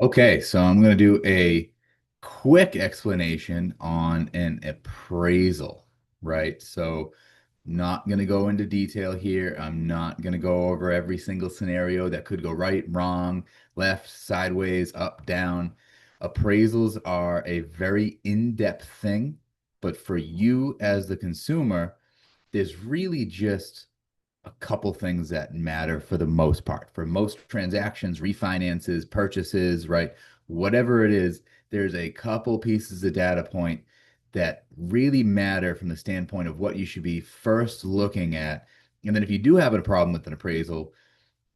Okay, so I'm going to do a quick explanation on an appraisal, right? So, not going to go into detail here. I'm not going to go over every single scenario that could go right, wrong, left, sideways, up, down. Appraisals are a very in-depth thing, but for you as the consumer, there's really just a couple things that matter for the most part. For most transactions, refinances, purchases, right? Whatever it is, there's a couple pieces of data point that really matter from the standpoint of what you should be first looking at. And then if you do have a problem with an appraisal,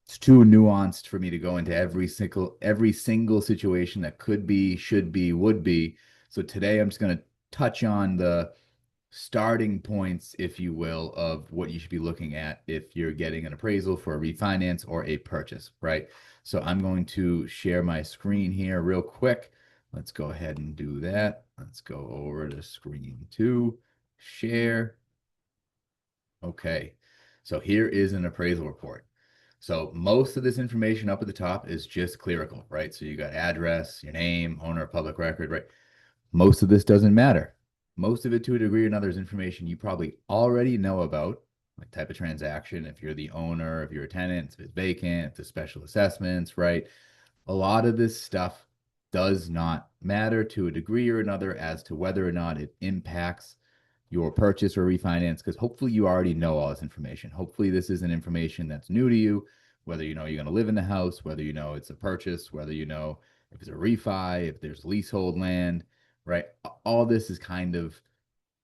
it's too nuanced for me to go into every single situation that could be, should be, would be. So today I'm just going to touch on the starting points, if you will, of what you should be looking at if you're getting an appraisal for a refinance or a purchase, right? So I'm going to share my screen here real quick. Let's go ahead and do that. Let's go over to screen two, share. Okay, so here is an appraisal report. So most of this information up at the top is just clerical, right? So you got address, your name, owner of public record, right? Most of this doesn't matter. Most of it, to a degree or another, is information you probably already know about, like type of transaction, if you're the owner, if you're a tenant, if it's vacant, if it's special assessments, right? A lot of this stuff does not matter to a degree or another as to whether or not it impacts your purchase or refinance, because hopefully you already know all this information. Hopefully, this isn't information that's new to you, whether you know you're going to live in the house, whether you know it's a purchase, whether you know if it's a refi, if there's leasehold land, right? All this is kind of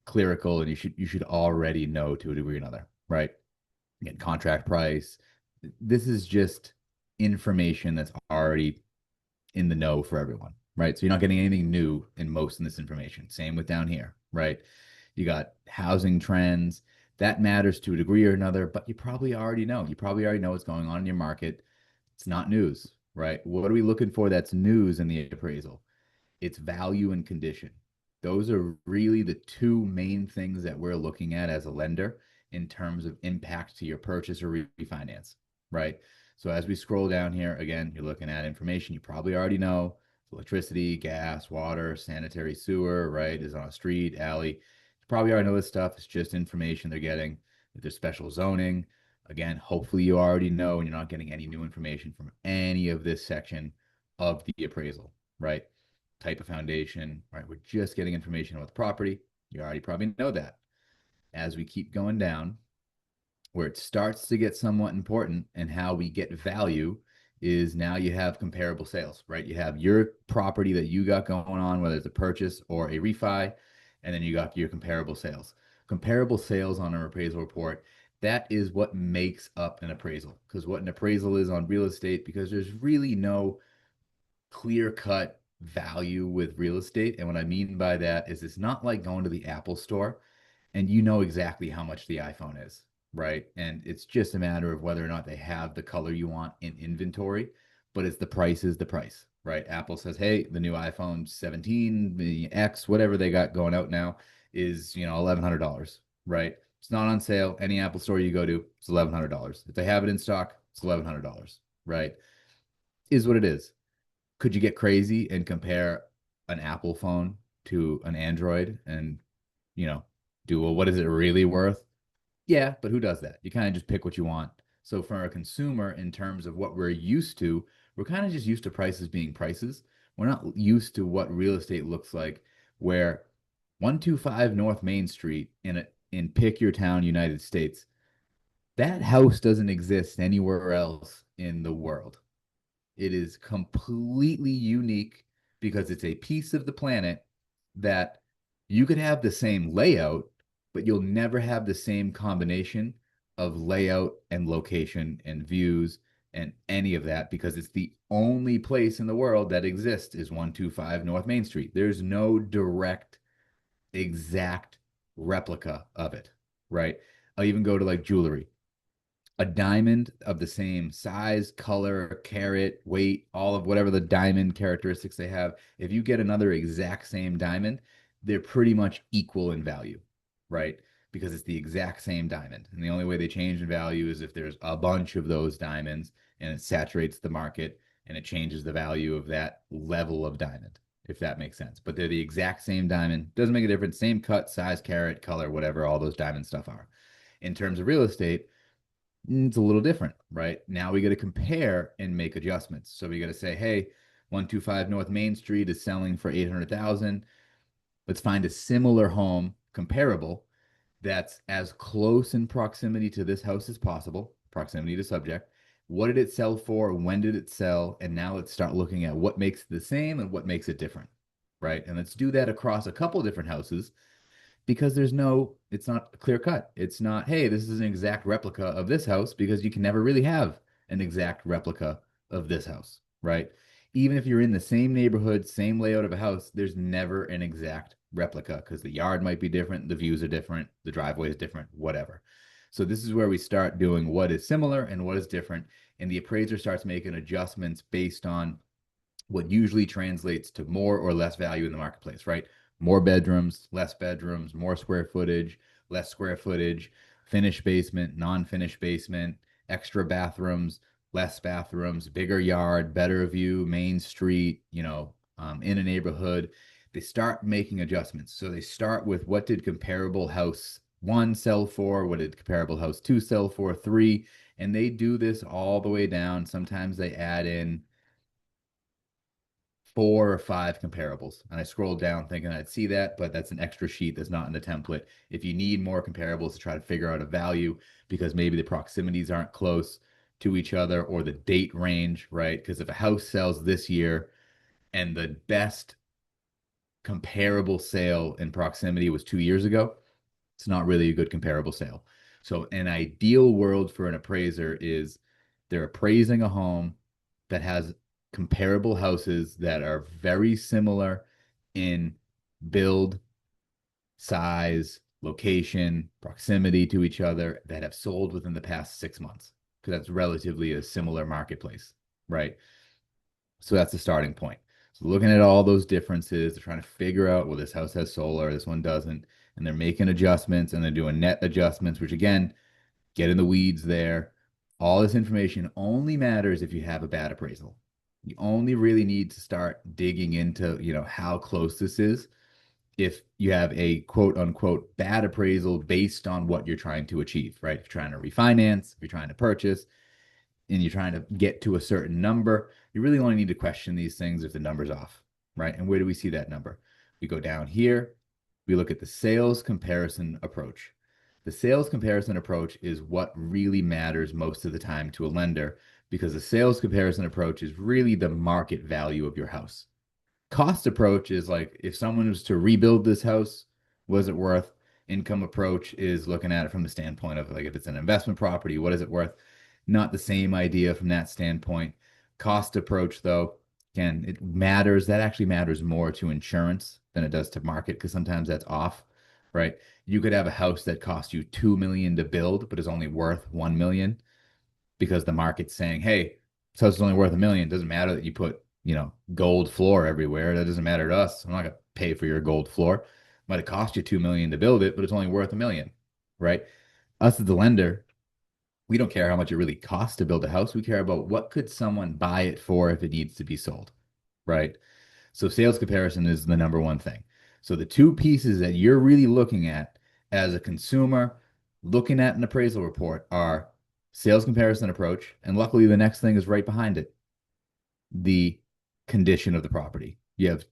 clerical, and you should already know to a degree or another, right? Again, contract price. This is just information that's already in the know for everyone, right? So you're not getting anything new in most of this information. Same with down here, right? You got housing trends. That matters to a degree or another, but you probably already know. You probably already know what's going on in your market. It's not news, right? What are we looking for that's news in the appraisal? It's value and condition. Those are really the two main things that we're looking at as a lender in terms of impact to your purchase or refinance, right? So as we scroll down here, again, you're looking at information you probably already know: electricity, gas, water, sanitary sewer, right? Is on a street, alley. You probably already know this stuff. It's just information they're getting. If there's special zoning, again, hopefully you already know and you're not getting any new information from any of this section of the appraisal, right? Type of foundation, right? We're just getting information about the property. You already probably know that. As we keep going down, where it starts to get somewhat important and how we get value is now you have comparable sales, right? You have your property that you got going on, whether it's a purchase or a refi, and then you got your comparable sales. Comparable sales on an appraisal report, that is what makes up an appraisal. Because what an appraisal is on real estate, because there's really no clear cut value with real estate. And what I mean by that is it's not like going to the Apple store and you know exactly how much the iPhone is, right? And it's just a matter of whether or not they have the color you want in inventory, but it's the price is the price, right? Apple says, hey, the new iPhone 17, the X, whatever they got going out now is, $1,100, right? It's not on sale. Any Apple store you go to, it's $1,100. If they have it in stock, it's $1,100, right? Is what it is. Could you get crazy and compare an Apple phone to an Android and, you know, do, well, what is it really worth? Yeah, but who does that? You kind of just pick what you want. So for a consumer, in terms of what we're used to, we're kind of just used to prices being prices. We're not used to what real estate looks like, where 125 North Main Street in pick your town, United States, that house doesn't exist anywhere else in the world. It is completely unique because it's a piece of the planet that you could have the same layout, but you'll never have the same combination of layout and location and views and any of that, because it's the only place in the world that exists is 125 North Main Street. There's no direct, exact replica of it, right? I'll even go to like jewelry. A diamond of the same size, color, carat, weight, all of whatever the diamond characteristics they have. If you get another exact same diamond, they're pretty much equal in value, right? Because it's the exact same diamond. And the only way they change in value is if there's a bunch of those diamonds and it saturates the market. and it changes the value of that level of diamond, if that makes sense. But they're the exact same diamond. Doesn't make a difference. Same cut, size, carat, color, whatever all those diamond stuff are. In terms of real estate, it's a little different, right? Now we got to compare and make adjustments. So we got to say, hey, 125 North Main Street is selling for 800,000. Let's find a similar home comparable that's as close in proximity to this house as possible, proximity to subject. What did it sell for? When did it sell? And now let's start looking at what makes it the same and what makes it different, right? And let's do that across a couple different houses because it's not clear cut. It's not, hey, this is an exact replica of this house because you can never really have an exact replica of this house, right? Even if you're in the same neighborhood, same layout of a house, there's never an exact replica because the yard might be different, the views are different, the driveway is different, whatever. So this is where we start doing what is similar and what is different, and the appraiser starts making adjustments based on what usually translates to more or less value in the marketplace, right? More bedrooms, more square footage, less square footage, finished basement, non-finished basement, extra bathrooms, less bathrooms, bigger yard, better view, main street, in a neighborhood. They start making adjustments. So they start with what did comparable house one sell for? What did comparable house two sell for? Three. And they do this all the way down. Sometimes they add in 4 or 5 comparables. And I scrolled down thinking I'd see that, but that's an extra sheet that's not in the template. If you need more comparables to try to figure out a value because maybe the proximities aren't close to each other or the date range, right? Because if a house sells this year and the best comparable sale in proximity was 2 years ago, it's not really a good comparable sale. So an ideal world for an appraiser is they're appraising a home that has comparable houses that are very similar in build, size, location, proximity to each other that have sold within the past 6 months because that's relatively a similar marketplace, right? So that's the starting point. So looking at all those differences, they're trying to figure out, well, this house has solar, this one doesn't, and they're making adjustments and they're doing net adjustments, which again, get in the weeds there. All this information only matters if you have a bad appraisal. You only really need to start digging into, how close this is if you have a quote unquote bad appraisal based on what you're trying to achieve, right? If you're trying to refinance, if you're trying to purchase, and you're trying to get to a certain number, you really only need to question these things if the number's off, right? And where do we see that number? We go down here, we look at the sales comparison approach. The sales comparison approach is what really matters most of the time to a lender because the sales comparison approach is really the market value of your house. Cost approach is like if someone was to rebuild this house, was it worth? Income approach is looking at it from the standpoint of like if it's an investment property, what is it worth? Not the same idea from that standpoint. Cost approach, though, again, it matters. That actually matters more to insurance than it does to market because sometimes that's off, right? You could have a house that cost you 2 million to build, but is only worth 1 million because the market's saying, hey, this house is only worth 1 million. It doesn't matter that you put, gold floor everywhere. That doesn't matter to us. I'm not gonna pay for your gold floor. It might have cost you 2 million to build it, but it's only worth 1 million, right? Us as the lender, we don't care how much it really costs to build a house. We care about what could someone buy it for if it needs to be sold, right? So sales comparison is the number one thing. So the two pieces that you're really looking at as a consumer looking at an appraisal report are sales comparison approach, and luckily the next thing is right behind it, the condition of the property. You have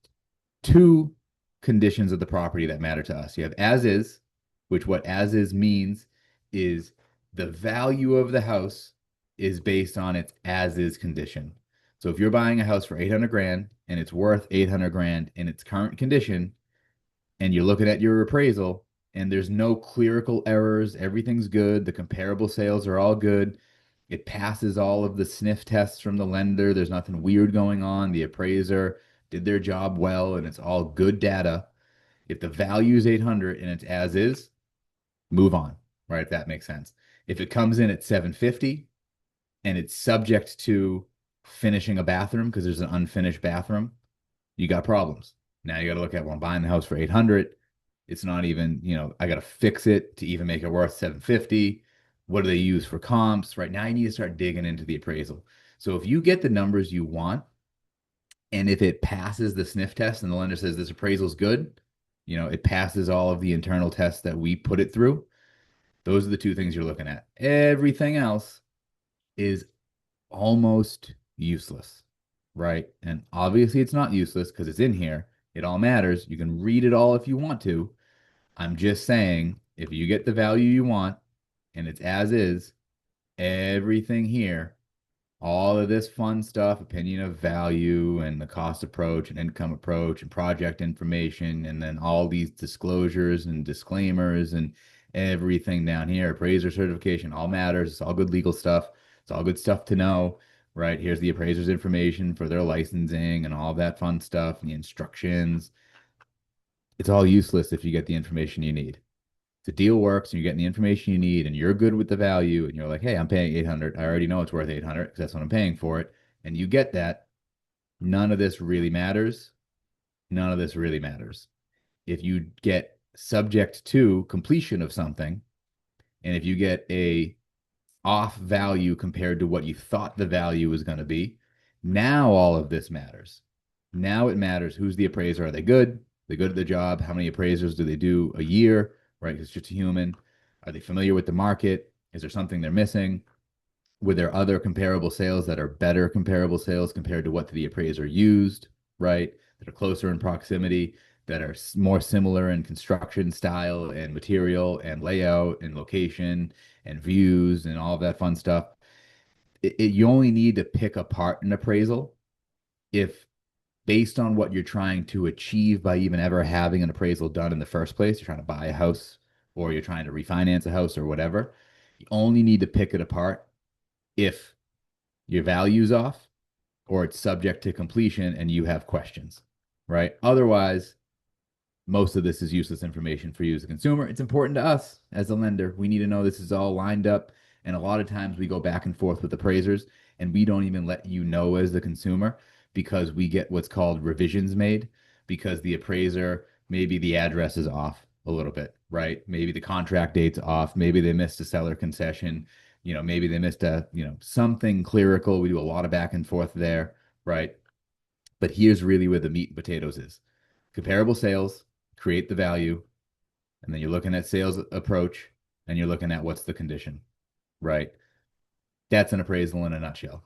two conditions of the property that matter to us. You have as is, which what as is means is the value of the house is based on its as is condition. So if you're buying a house for 800 grand and it's worth 800 grand in its current condition, and you're looking at your appraisal and there's no clerical errors, everything's good, the comparable sales are all good, it passes all of the sniff tests from the lender, there's nothing weird going on, the appraiser did their job well, and it's all good data. If the value is 800 and it's as is, move on, right? If that makes sense. If it comes in at 750 and it's subject to finishing a bathroom because there's an unfinished bathroom, you got problems. Now you got to look at, well, I'm buying the house for 800. It's not even, I got to fix it to even make it worth 750. What do they use for comps? Right now, you need to start digging into the appraisal. So if you get the numbers you want, and if it passes the sniff test and the lender says this appraisal is good, it passes all of the internal tests that we put it through, those are the two things you're looking at. Everything else is almost useless, right? And obviously it's not useless because it's in here. It all matters. You can read it all if you want to. I'm just saying, if you get the value you want and it's as is, everything here, all of this fun stuff, opinion of value and the cost approach and income approach and project information, and then all these disclosures and disclaimers and everything down here, appraiser certification, all matters. It's all good legal stuff. It's all good stuff to know, right? Here's the appraiser's information for their licensing and all that fun stuff and the instructions. It's all useless if you get the information you need. If the deal works and you're getting the information you need and you're good with the value and you're like, hey, I'm paying 800. I already know it's worth 800 because that's what I'm paying for it. And you get that. None of this really matters. None of this really matters. If you get subject to completion of something, and if you get a off value compared to what you thought the value was going to be, now all of this matters. Now it matters who's the appraiser. Are they good? Are they good at the job? How many appraisers do they do a year? Right? It's just a human. Are they familiar with the market? Is there something they're missing? Were there other comparable sales that are better comparable sales compared to what the appraiser used? Right? That are closer in proximity, that are more similar in construction style and material and layout and location and views and all of that fun stuff. You only need to pick apart an appraisal if, based on what you're trying to achieve by even ever having an appraisal done in the first place, you're trying to buy a house or you're trying to refinance a house or whatever, you only need to pick it apart if your value's off or it's subject to completion and you have questions, right? Otherwise, most of this is useless information for you as a consumer. It's important to us as a lender. We need to know this is all lined up. And a lot of times we go back and forth with appraisers and we don't even let you know as the consumer because we get what's called revisions made because the appraiser, maybe the address is off a little bit, right? Maybe the contract date's off. Maybe they missed a seller concession. Maybe they missed something clerical. We do a lot of back and forth there, right? But here's really where the meat and potatoes is. Comparable sales, create the value, and then you're looking at sales approach and you're looking at what's the condition, right? That's an appraisal in a nutshell.